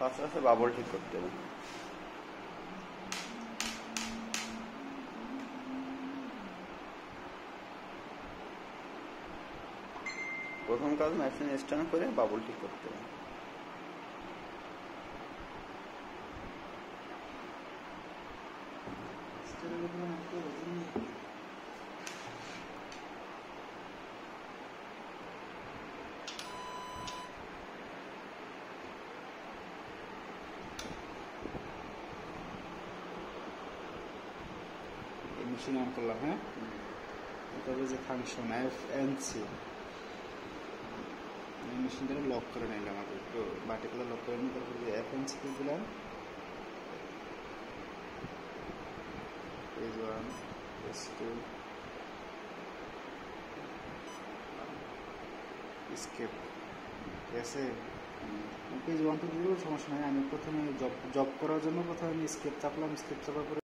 ফার্স্টে বাবল ঠিক করতে হবে। প্রথম কাজ মেশিন স্ট্যান্ড করে বাবল ঠিক করতে হবে। মেশিন অন করলাম, হ্যাঁ, তবে যে ফাংশন FNC এই মেশিনটা লক করে নিলাম, আগে একটু বাটিগুলো লক করে নিই, তারপরে যে FNC দিলাম, পেজ 1 পেজ 2 স্কেপ, ঠিক আছে। পেজ 1 2 দিলেও সমস্যা নাই। আমি প্রথমে জব করার জন্য প্রথমে আমি স্কেপ চাপলাম, স্কেপ চাপার পরে